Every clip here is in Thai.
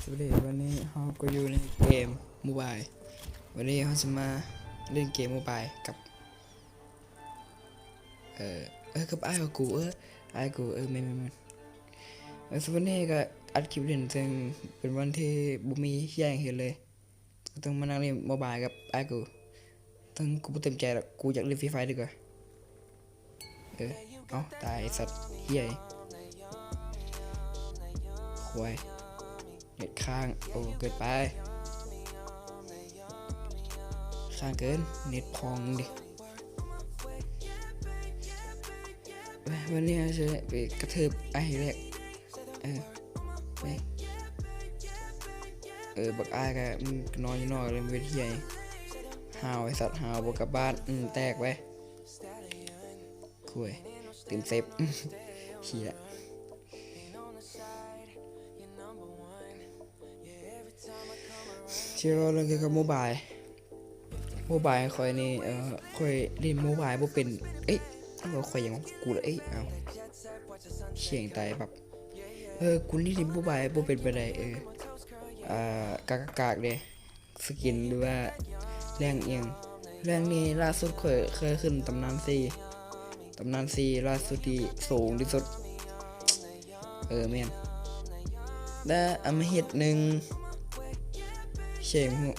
สวัสดีวันนี้เราก็อยู่ในเกมโมบายวันนี้เราจะมาเล่นเกมโมบายกับกับไอ้ของกูไอ้กูไม่ส่วนวันนี้ก็อัดคลิปเล่นซึ่งเป็นวันที่บุมีแย่งเห็นเลยต้องมานั่งเล่นโมบายกับไอ้กูต้องกูไม่เต็มใจหรอกกูอยากเล่นฟรีไฟดีกว่าเอาตายสัตว์เหี้ยควายเน็ตค้างโอ้เกิดไปค้างเกินเน็ตพองดิวันนี้จะไปกระเทิบไอ้แรกไปบักอ้ายก็นอนอยู่นอกเลยเวทีใหญ่หาวไอ้สัตว์หาวบกกลับบ้านแตกไปคุยตื่นเซฟเฮียเชื่อเรื่องเกี่ยวกับโมบายคอยนี่คอยเล่นโมบายบ่เป็นเราคอยอย่างกูเลยเอาเฉียงตายแบบกูเล่นโมบายบ่เป็นไปได้กากเลยสกินหรือว่าแรงเอียงแรงนี้ล่าสุดเคยขึ้นตำนานซีล่าสุดที่สูงที่สุดแม่นและอมหิตหนึ่งเฉียงหัว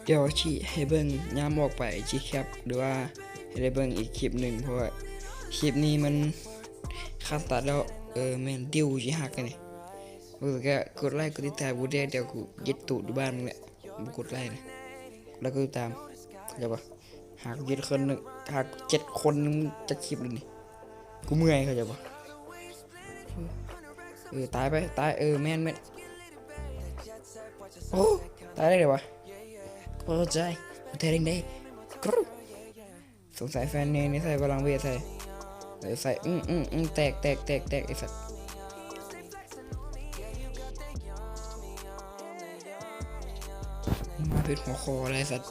เดี๋ยวชี้ให้เบิ่งย้ำออกไปชี้แคปหรือว่าให้ได้เบิ่งอีกคลิปหนึ่งเพราะว่าคลิปนี้มันขั้นตัดแล้วแม่นดิวชี้หักกันนี่ก็กดไลค์กดติดตามกูได้เดี๋ยวกูยึดตูดดูบ้านมึงแหละมึงกดไลค์นะแล้วก็ติดตามเดี๋ยวปะหากยึดคนนึงหาก7 คนจะคลิปเลยนี่กูเมื่อยเขาจะปะตายไปตายแม่นโอ้ตายได้เลยวะพอใจเทเองได้สงสัยแฟนนี่ใส่พลังเวทใส่แตกไอ้สัตว์มาเป็นหัวคออะไรสัตว์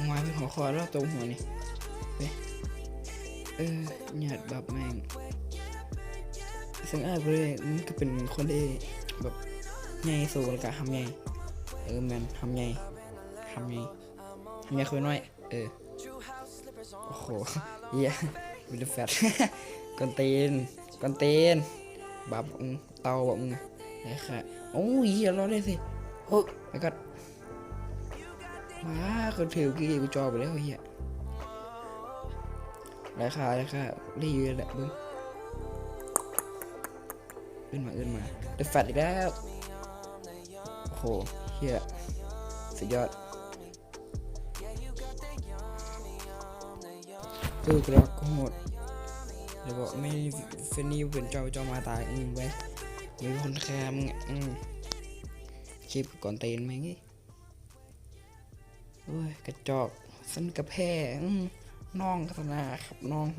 มาเป็นหัวคอแล้วตรงหัวนี่หยาดแบบแม่งซึ่งเลยมันก็เป็นคนที่แบบใหญ่สูงแล้วก็ทำใหญ่แมนทำใหญ่คุยน้อยโอ้โหเหี้ยวิลแฟตกันเตนแบบเตาแบบมึงไอ้ค่ะโอ้ยเหี้ยรอได้สิโอ้ไอ้กัดมาคนถือกูจอไปแล้วเหี้ยราคารีวิวแหละมึงอื่นมาเดอะแฟตอีกแล้วโอ้โหเหี้ยสุดยอดกระดกโหดเดี๋ยวบอกไม่เฟนี่เป็นเจ้ามาตายไปมีคนแคมคลิปก่อนเต้นไหมงี้โอ้ยกระจอกสันกระแพงน้องพัฒนาครับน้อง